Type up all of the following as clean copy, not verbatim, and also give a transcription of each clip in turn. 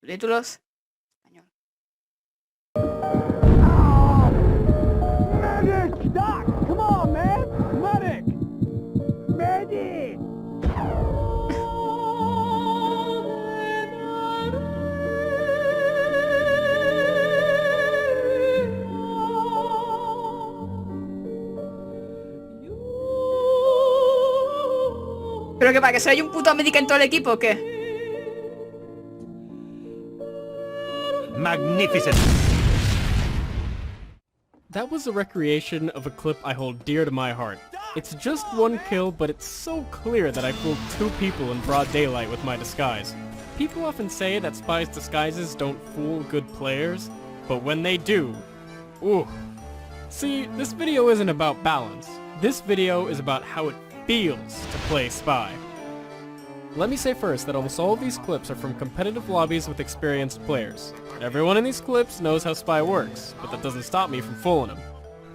Subtítulos. Español. Medic! Doc! Come on, man! Medic! Medic! ¿Pero qué, para que soy un puto médico en todo el equipo o qué? Magnificent! That was a recreation of a clip I hold dear to my heart. It's just one kill, but it's so clear that I fooled 2 people in broad daylight with my disguise. People often say that spies' disguises don't fool good players, but when they do, ooh. See, this video isn't about balance. This video is about how it feels to play spy. Let me say first that almost all of these clips are from competitive lobbies with experienced players. Everyone in these clips knows how spy works, but that doesn't stop me from fooling them.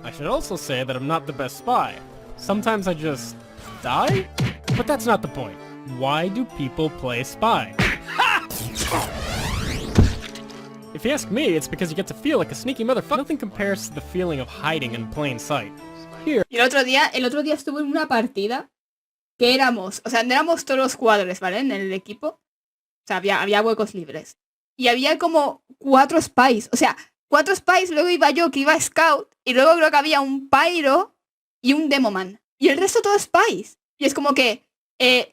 I should also say that I'm not the best spy. Sometimes I just die? But that's not the point. Why do people play spy? If you ask me, it's because you get to feel like a sneaky motherfucker. Nothing compares to the feeling of hiding in plain sight. Here. Y el otro día estuve en una partida que éramos, o sea, no éramos todos los jugadores, ¿vale? En el equipo. O sea, había huecos libres. Y había como 4 spies. O sea, 4 spies, luego iba yo que iba scout, y luego creo que había un pyro y un demoman. Y el resto todos spies. Y es como que,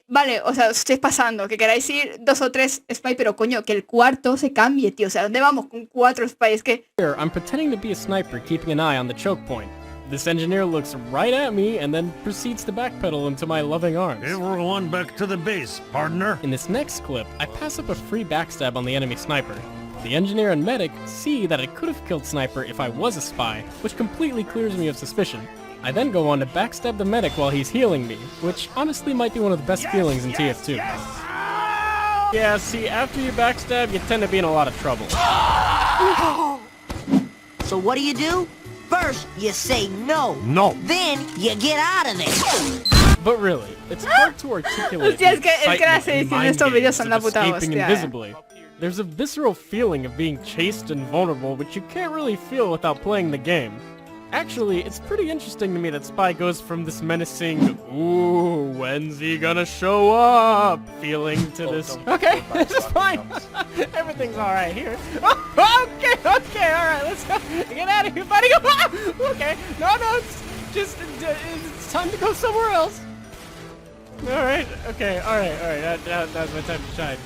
vale, o sea, os estáis pasando, que queráis ir 2 o 3 spies, pero coño, que el cuarto se cambie, tío. O sea, ¿dónde vamos con 4 spies? Que... Here, I'm pretending to be a sniper, keeping an eye on the choke point. This engineer looks right at me and then proceeds to backpedal into my loving arms. Everyone back to the base, partner. In this next clip, I pass up a free backstab on the enemy sniper. The engineer and medic see that I could have killed Sniper if I was a spy, which completely clears me of suspicion. I then go on to backstab the medic while he's healing me, which honestly might be one of the best feelings in TF2. Yeah, see, after you backstab, you tend to be in a lot of trouble. So what do? First, you say no. No. Then, you get out of there. But really, it's hard to articulate Hostia, the excitement las and ediciones de mind estos vídeos games son of la puta escaping hostia, invisibly. There's a visceral feeling of being chased and vulnerable which you can't really feel without playing the game. Actually, it's pretty interesting to me that Spy goes from this menacing, ooh, when's he gonna show up, feeling to this, okay, this is fine, everything's alright here. Okay, alright, let's go, get out of here, buddy, okay, no, it's just, it's time to go somewhere else. Alright, okay, alright, that's my time to shine.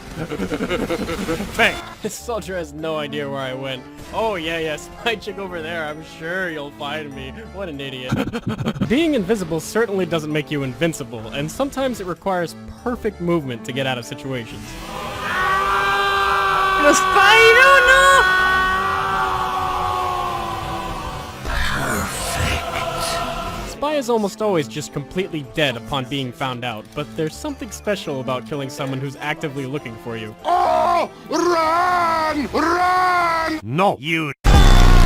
Bang! This soldier has no idea where I went. Oh yeah, spy chick over there, I'm sure you'll find me. What an idiot. Being invisible certainly doesn't make you invincible, and sometimes it requires perfect movement to get out of situations. ¡Los spy, no! Spy is almost always just completely dead upon being found out, but there's something special about killing someone who's actively looking for you. Oh! Run! Run! No, you...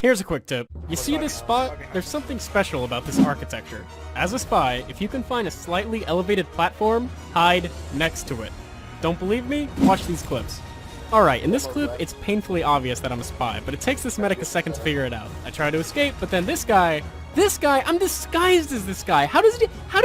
Here's a quick tip. You see this spot? There's something special about this architecture. As a spy, if you can find a slightly elevated platform, hide next to it. Don't believe me? Watch these clips. Alright, in this clip, it's painfully obvious that I'm a spy, but it takes this medic a second to figure it out. I try to escape, but then this guy, I'm disguised as this guy. How did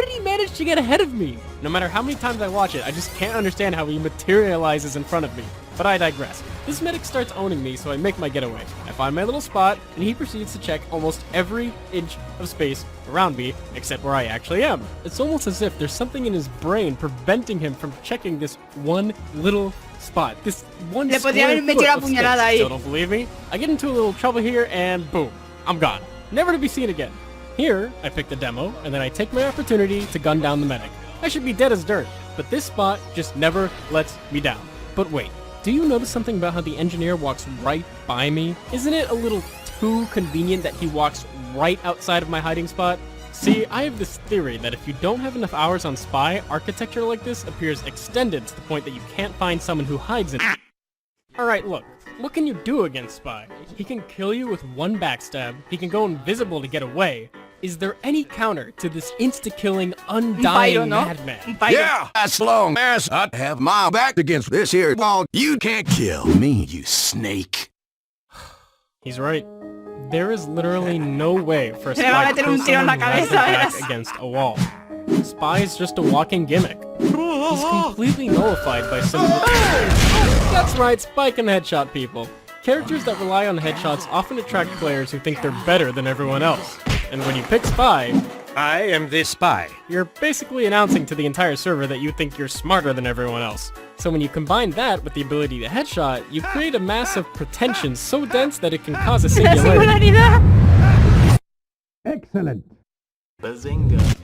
he manage to get ahead of me? No matter how many times I watch it, I just can't understand how he materializes in front of me. But I digress. This medic starts owning me, so I make my getaway. I find my little spot, and he proceeds to check almost every inch of space around me, except where I actually am. It's almost as if there's something in his brain preventing him from checking this one little spot. This one square foot of space. Still don't believe me? I get into a little trouble here, and boom, I'm gone. Never to be seen again. Here, I pick the demo, and then I take my opportunity to gun down the medic. I should be dead as dirt, but this spot just never lets me down. But wait, do you notice something about how the engineer walks right by me? Isn't it a little too convenient that he walks right outside of my hiding spot? See, I have this theory that if you don't have enough hours on Spy, architecture like this appears extended to the point that you can't find someone who hides in it. Alright, look. What can you do against Spy? He can kill you with one backstab, he can go invisible to get away, Is there any counter to this insta-killing, Un undying pyro, ¿no? madman? Un pyro. Yeah, as long as I have my back against this here wall, you can't kill me, you snake. He's right. There is literally no way for a Se le va a spy meter to un put tiro en la someone rested cabeza, back verás. against a wall. Spy is just a walking gimmick. He's completely nullified by simple... That's right, Spy can headshot people. Characters that rely on headshots often attract players who think they're better than everyone else. And when you pick Spy, I am the spy. you're basically announcing to the entire server that you think you're smarter than everyone else. So when you combine that with the ability to headshot, you create a mass of pretension so dense that it can cause a La singularity. singularidad. Excellent.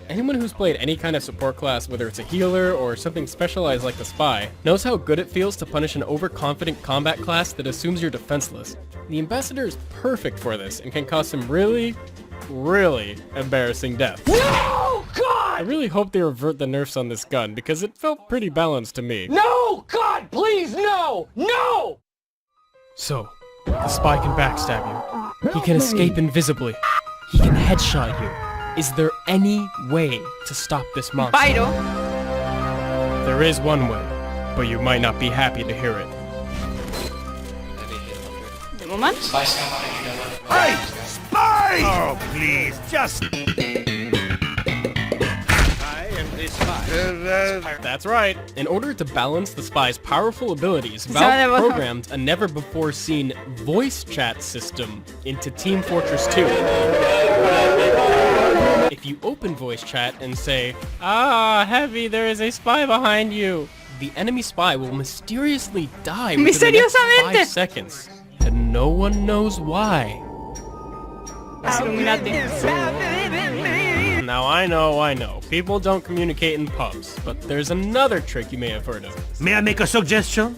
Anyone who's played any kind of support class, whether it's a healer or something specialized like the Spy, knows how good it feels to punish an overconfident combat class that assumes you're defenseless. The Ambassador is perfect for this and can cause some really embarrassing deaths. No, God! I really hope they revert the nerfs on this gun because it felt pretty balanced to me. No, God, please, no! No! So, the Spy can backstab you. He can escape invisibly. He can headshot you. Is there any way to stop this monster? Pyro. There is one way, but you might not be happy to hear it. De moment. Hey! Spy! Oh, please, just... I am the spy. That's right. In order to balance the Spy's powerful abilities, Se va de Valve boca. programmed a never-before-seen voice chat system into Team Fortress 2. If you open voice chat and say, "Ah, Heavy, there is a spy behind you," the enemy spy will mysteriously die within the next Misteriosamente. 5 seconds, and no one knows why. Illuminati. Now I know, people don't communicate in pubs, but there's another trick you may have heard of. May I make a suggestion?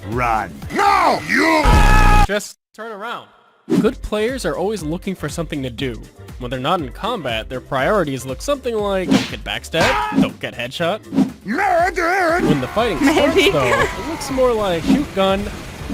Run. No, you! Just turn around. Good players are always looking for something to do. When they're not in combat, their priorities look something like don't get backstabbed, don't get headshot. Murder! When the fighting starts Maybe. though, it looks more like shoot gun,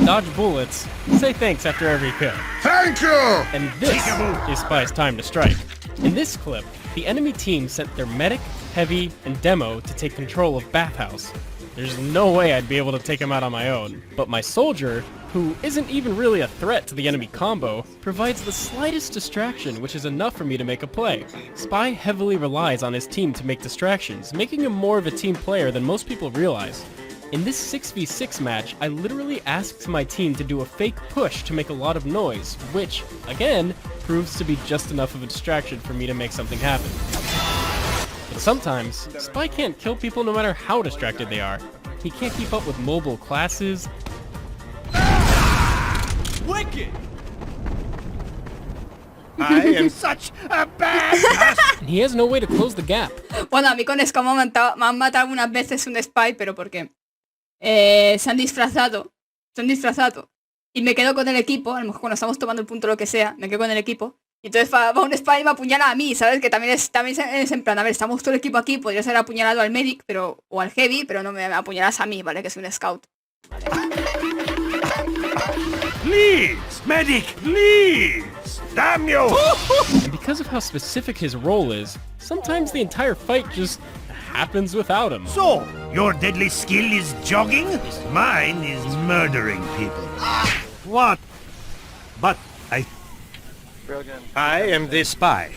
dodge bullets, say thanks after every kill. Thank you! And this is Spy's time to strike. In this clip, the enemy team sent their medic, heavy, and demo to take control of Bathhouse. There's no way I'd be able to take him out on my own, but my soldier, who isn't even really a threat to the enemy combo, provides the slightest distraction, which is enough for me to make a play. Spy heavily relies on his team to make distractions, making him more of a team player than most people realize. In this 6v6 match, I literally asked my team to do a fake push to make a lot of noise, which, again, proves to be just enough of a distraction for me to make something happen. But sometimes, Spy can't kill people no matter how distracted they are. He can't keep up with mobile classes. Wicked! I am such a bad... And he has no way to close the gap. Bueno, a mí con Escamo me han matado algunas veces un spy, pero porque se han disfrazado. Y me quedo con el equipo, a lo mejor cuando estamos tomando el punto o lo que sea, me quedo con el equipo. Y entonces va un spy y me apuñala a mí, ¿sabes? Que también es en plan, a ver, estamos todo el equipo aquí, podría ser apuñalado al medic pero o al heavy, pero no me apuñalas a mí, ¿vale? Que soy un scout. Please, medic, please! Damn you! And because of how specific his role is, sometimes the entire fight just happens without him. So, your deadly skill is jogging? Mine is murdering people. What? But I am the spy.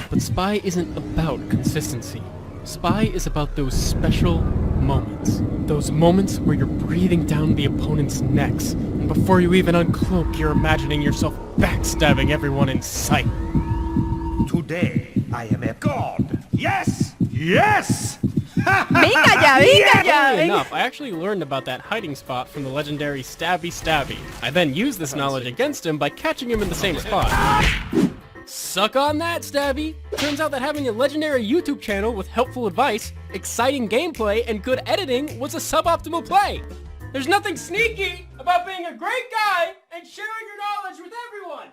But Spy isn't about consistency. Spy is about those special moments. Those moments where you're breathing down the opponent's necks, and before you even uncloak, you're imagining yourself backstabbing everyone in sight. Today, I am a god. Yes! Yes! Venga ya, venga ya, Funnily venga. enough, I actually learned about that hiding spot from the legendary Stabby Stabby. I then used this knowledge against him by catching him in the same spot. Suck on that, Stabby! Turns out that having a legendary YouTube channel with helpful advice, exciting gameplay, and good editing was a suboptimal play! There's nothing sneaky about being a great guy and sharing your knowledge with everyone!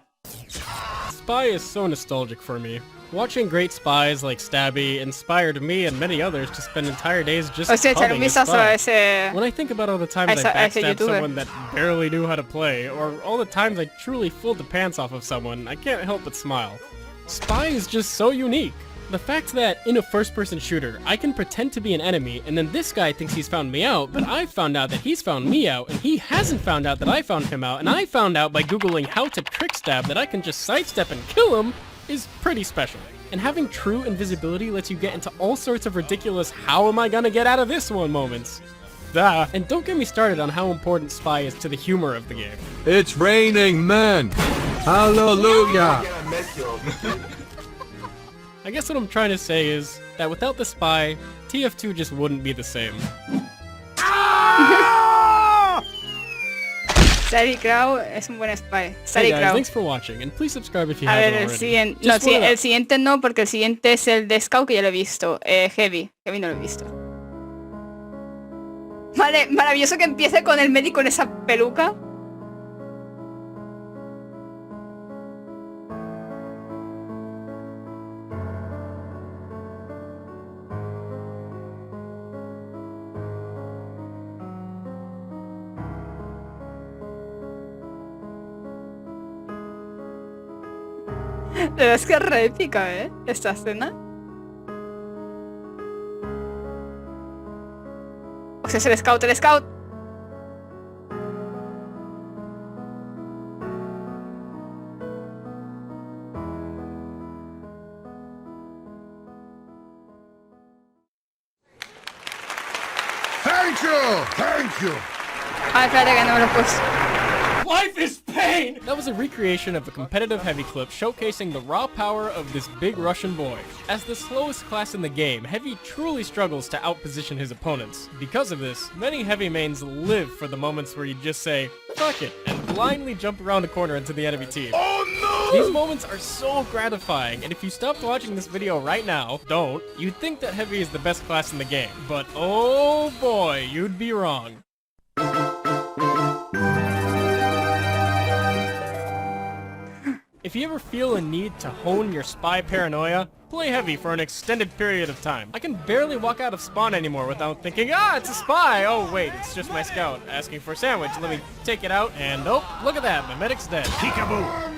Spy is so nostalgic for me. Watching great spies like Stabby inspired me and many others to spend entire days just Hostia, echar un humming as vistazo a spies. ese... When I think about all the times I a ese backstabbed YouTuber. someone that barely knew how to play, or all the times I truly fooled the pants off of someone, I can't help but smile. Spy is just so unique. The fact that, in a first-person shooter, I can pretend to be an enemy, and then this guy thinks he's found me out, but I've found out that he's found me out, and he hasn't found out that I found him out, and I found out by googling how to trick stab that I can just sidestep and kill him, is pretty special. And having true invisibility lets you get into all sorts of ridiculous how am I gonna get out of this one moments. Duh. And don't get me started on how important Spy is to the humor of the game. It's raining men! Hallelujah! I guess what I'm trying to say is that without the Spy, TF2 just wouldn't be the same. Sally Crow es un buen spy. Hey Sally guys, Crow. thanks for watching, and please subscribe if you A haven't ver, el already. siguiente... Just No, one of el that. siguiente no, porque el siguiente es el de Scout que ya lo he visto. Heavy. Heavy no lo he visto. Vale, maravilloso que empiece con el médico en esa peluca. La verdad es que es re épica, esta escena. O sea, es el scout, el scout. Thank you! Thank you! Ah, espérate que no me lo puse. Life is pain! That was a recreation of a competitive Heavy clip showcasing the raw power of this big Russian boy. As the slowest class in the game, Heavy truly struggles to outposition his opponents. Because of this, many Heavy mains live for the moments where you just say, fuck it, and blindly jump around the corner into the enemy team. Oh no! These moments are so gratifying, and if you stopped watching this video right now, don't, you'd think that Heavy is the best class in the game. But oh boy, you'd be wrong. If you ever feel a need to hone your spy paranoia, play Heavy for an extended period of time. I can barely walk out of spawn anymore without thinking, ah, it's a spy! Oh wait, it's just my scout asking for a sandwich. Let me take it out, and oh, look at that, my medic's dead. Peekaboo!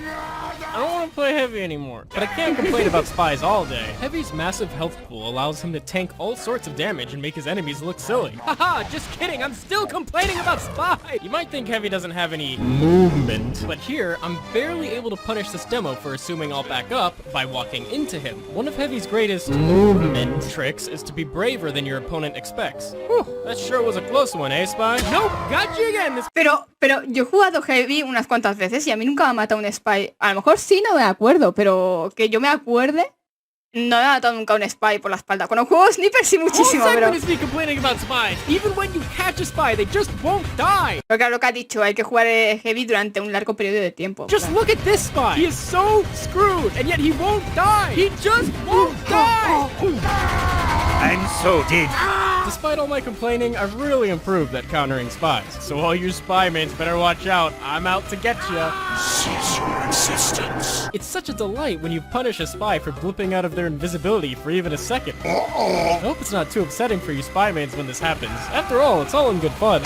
I don't want to play Heavy anymore, but I can't complain about spies all day. Heavy's massive health pool allows him to tank all sorts of damage and make his enemies look silly. Haha, just kidding, I'm still complaining about Spy! You might think Heavy doesn't have any movement, but here, I'm barely able to punish this demo for assuming I'll back up by walking into him. One of Heavy's greatest movement tricks is to be braver than your opponent expects. Whew, that sure was a close one, eh, Spy? Nope, got you again! Pero yo he jugado Heavy unas cuantas veces y a mí nunca me ha matado un spy. A lo mejor sí, no me acuerdo, pero que yo me acuerde, no me ha matado nunca un spy por la espalda. Con el juego Sniper sí muchísimo, Whole pero... segment is me complaining about spies. Even when you catch a spy, they just won't die. Pero claro, lo que ha dicho, hay que jugar Heavy durante un largo periodo de tiempo. Just look at this spy. He is so screwed, and yet he won't die. He just won't die. And so did... Despite all my complaining, I've really improved at countering spies. So all you spy mates better watch out. I'm out to get ya. Cease your insistence. It's such a delight when you punish a spy for blipping out of their invisibility for even a second. I hope it's not too upsetting for you spy mates when this happens. After all, it's all in good fun.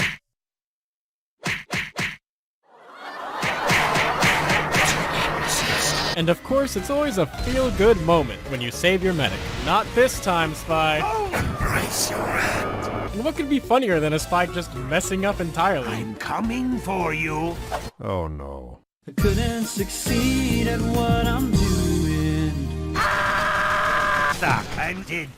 And of course, it's always a feel-good moment when you save your medic. Not this time, Spy. Embrace your hand. And what could be funnier than a Spy just messing up entirely? I'm coming for you. Oh no. I couldn't succeed at what I'm doing. Stuck and dead.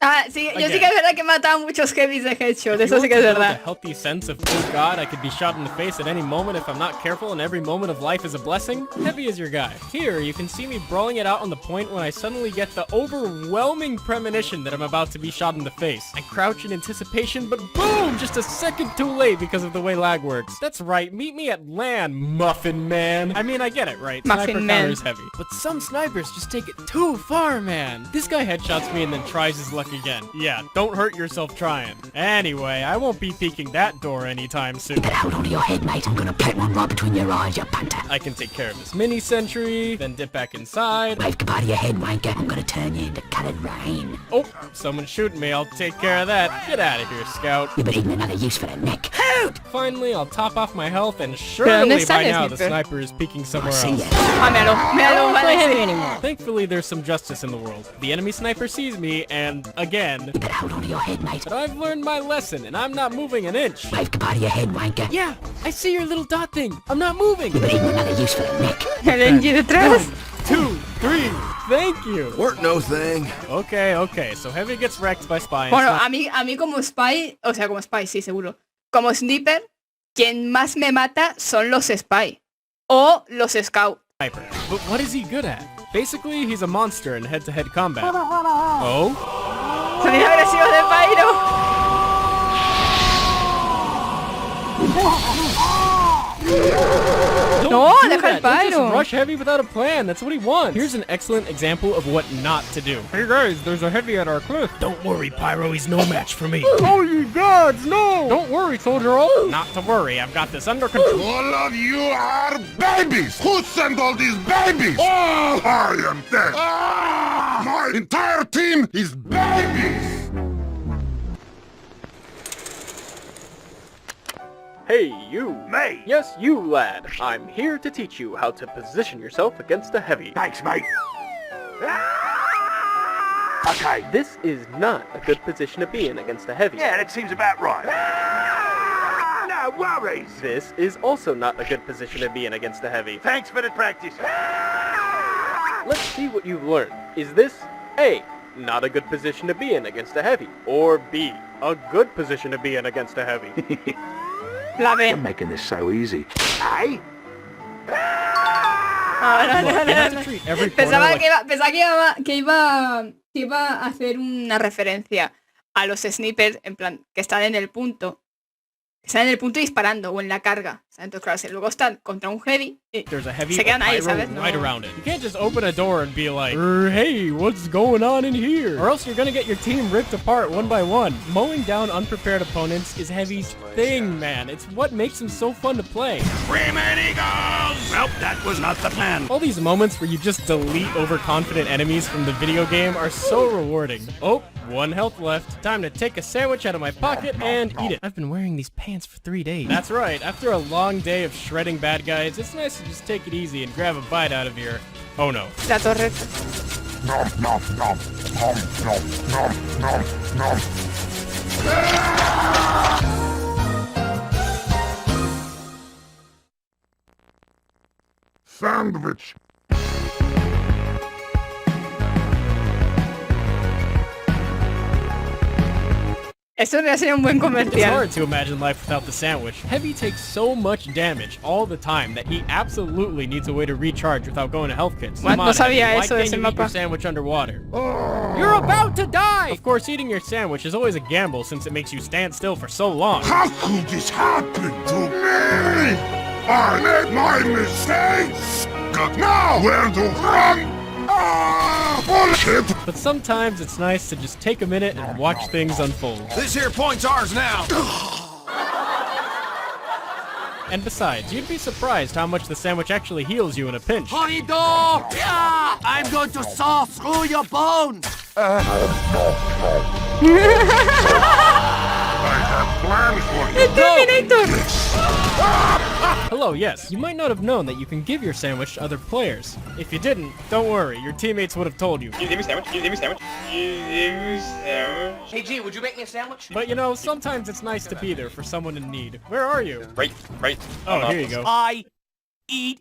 Ah, sí, yo sí que es verdad que he matado muchos Heavies de headshot, eso sí que es A verdad. healthy sense of, oh god, I could be shot in the face at any moment if I'm not careful and every moment of life is a blessing? Heavy is your guy. Here, you can see me brawling it out on the point when I suddenly get the overwhelming premonition that I'm about to be shot in the face. I crouch in anticipation, but boom! Just a second too late because of the way lag works. That's right, meet me at LAN, Muffin Man. I mean, I get it, right? Muffin Sniper Man. counter is heavy. But some snipers just take it too far, man. This guy headshots me and then tries his luck again. again. Yeah, don't hurt yourself trying. Anyway, I won't be peeking that door anytime soon. You better hold on to your head, mate. I'm gonna plant one right between your eyes, you punter. I can take care of this mini-sentry, then dip back inside. Wave goodbye to your head, wanker. I'm gonna turn you into coloured rain. Oh, someone's shooting me. I'll take care of that. Get out of here, Scout. You've been eating another use for the neck. Hoot! Finally, I'll top off my health, and surely by now the sniper is peeking somewhere See else. ya. Ah, míralo, Play vale, heavy sí. anymore. Thankfully, there's some justice in the world. The enemy sniper sees me, and again... You better hold on to your head, mate. But I've learned my lesson, and I'm not moving an inch. Wave goodbye to your head, wanker. Yeah, I see your little dot thing. I'm not moving. You've been eating another use for the neck. El Benji detrás. 2, 3, thank you. Weren't no thing. Okay, so Heavy gets wrecked by Spy. and Bueno, Sniper. a mí como Spy, o sea, como Spy, sí, seguro. Como Sniper, quien más me mata son los Spy. O los Scout. But what is he good at? Basically, he's a monster in head-to-head combat. Oh? Sonido agresivo de Pyro. No, do deja el that. Don't Pyro. just rush Heavy without a plan. That's what he wants. Here's an excellent example of what not to do. Hey guys, there's a Heavy at our cliff. Don't worry, Pyro, he's no match for me. Oh, you gods, no! Don't worry, soldier. Not to worry, I've got this under control. All of you are babies! Who sent all these babies? Oh, I am dead! Ah, my entire team is babies! Hey, you. Me? Yes, you, lad. I'm here to teach you how to position yourself against a Heavy. Thanks, mate. Okay. This is not a good position to be in against a Heavy. Yeah, that seems about right. No worries. This is also not a good position to be in against a Heavy. Thanks for the practice. Let's see what you've learned. Is this A, not a good position to be in against a Heavy, or B, a good position to be in against a Heavy? La B. You're making this so easy. Hey? Ah, no, Look, no, you have no, to no. treat every corner Pensaba like... que iba a hacer una referencia a los snipers, en plan, que están en el punto. Que están en el punto disparando o en la carga. O sea, entonces, claro, si luego están contra un Heavy, There's a Heavy se quedan ahí, pyro ¿sabes? No. right around it. You can't just open a door and be like, hey, what's going on in here? Or else you're gonna get your team ripped apart one by one. Mowing down unprepared opponents is Heavy's thing, man. It's what makes him so fun to play. Freeman Eagles! Well, that was not the plan. All these moments where you just delete overconfident enemies from the video game are so rewarding. Oh, 1 health left. Time to take a sandwich out of my pocket and eat it. I've been wearing these pants for 3 days. That's right. After a long day of shredding bad guys, it's nice to just take it easy and grab a bite out of your... Oh no. La torre. Nom, nom, nom, nom, nom, nom, nom, nom. Sandwich. Eso debería ser un buen It's comercial. hard to imagine life without the sandwich. Heavy takes so much damage all the time that he absolutely needs a way to recharge without going to health kits. Come No on, sabía Heavy, why eso de can't ese you eat mapa. your sandwich underwater? You're about to die! Of course, eating your sandwich is always a gamble since it makes you stand still for so long. How could this happen to me? I made my mistakes! Got now where to run! Ah, bullshit! But sometimes it's nice to just take a minute and watch things unfold. This here point's ours now. And besides, you'd be surprised how much the sandwich actually heals you in a pinch. Corridor! Yeah! I'm going to saw through your bones! I have plans for you. Terminator. Hello, yes, you might not have known that you can give your sandwich to other players. If you didn't, don't worry, your teammates would have told you. Hey, G, would you make me a sandwich? But you know, sometimes it's nice to be there for someone in need. Where are you? Right. Oh, here you go. I eat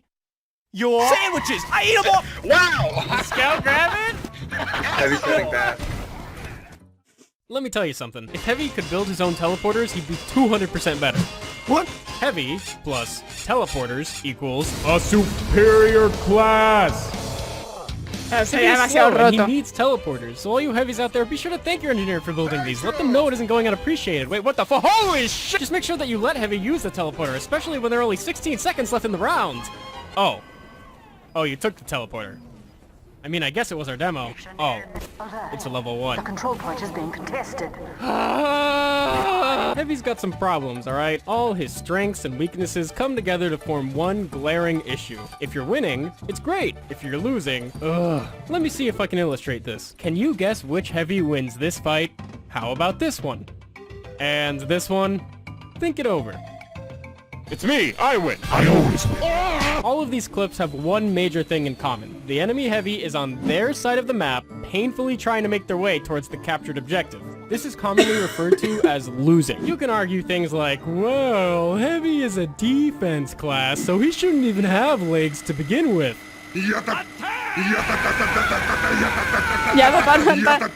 your sandwiches! I eat them all! Wow! Scout, grab it! Heavy setting that. Let me tell you something. If Heavy could build his own teleporters, he'd be 200% better. What? Heavy plus teleporters equals a superior class. Claro, Heavy sería is demasiado slow and he roto. needs teleporters. So all you Heavies out there, be sure to thank your engineer for building these. Let them know it isn't going unappreciated. Wait, what the fuck? Holy shit! Just make sure that you let Heavy use the teleporter, especially when there are only 16 seconds left in the round. Oh. Oh, you took the teleporter. I mean, I guess it was our demo. Oh, it's a level 1. The control point is being contested. Heavy's got some problems, alright? All his strengths and weaknesses come together to form one glaring issue. If you're winning, it's great. If you're losing, ugh. Let me see if I can illustrate this. Can you guess which Heavy wins this fight? How about this one? And this one? Think it over. It's me, I win. I always win. All of these clips have one major thing in common. The enemy Heavy is on their side of the map, painfully trying to make their way towards the captured objective. This is commonly referred to as losing. You can argue things like, well, Heavy is a defense class, so he shouldn't even have legs to begin with. Ya no para.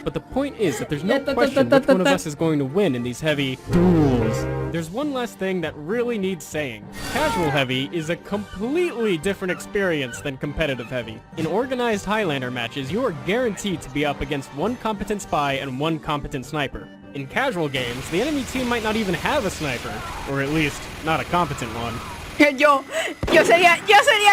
But the point is that there's no question which one of us is going to win in these Heavy duels. There's one last thing that really needs saying. Casual Heavy is a completely different experience than competitive Heavy. In organized Highlander matches, you are guaranteed to be up against one competent spy and one competent sniper. In casual games, the enemy team might not even have a sniper, or at least, not a competent one. Yo sería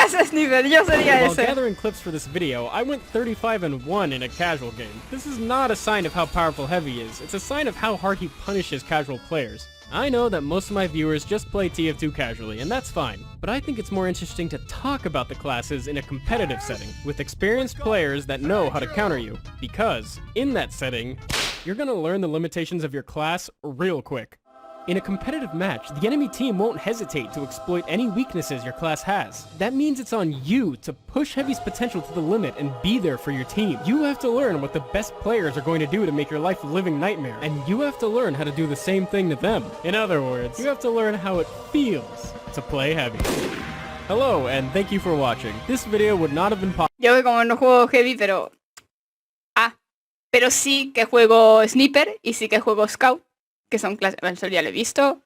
ese sniper, yo sería While ese. gathering clips for this video, I went 35-1 in a casual game. This is not a sign of how powerful Heavy is, it's a sign of how hard he punishes casual players. I know that most of my viewers just play TF2 casually, and that's fine, but I think it's more interesting to talk about the classes in a competitive setting, with experienced players that know how to counter you, because, in that setting, you're gonna learn the limitations of your class real quick. In a competitive match, the enemy team won't hesitate to exploit any weaknesses your class has. That means it's on you to push Heavy's potential to the limit and be there for your team. You have to learn what the best players are going to do to make your life a living nightmare, and you have to learn how to do the same thing to them. In other words, you have to learn how it feels to play Heavy. Hello, and thank you for watching. This video would not have been possible. Yo que como no juego Heavy, pero... pero sí que juego Sniper y sí que juego Scout, que son clases... Bueno, eso ya lo he visto.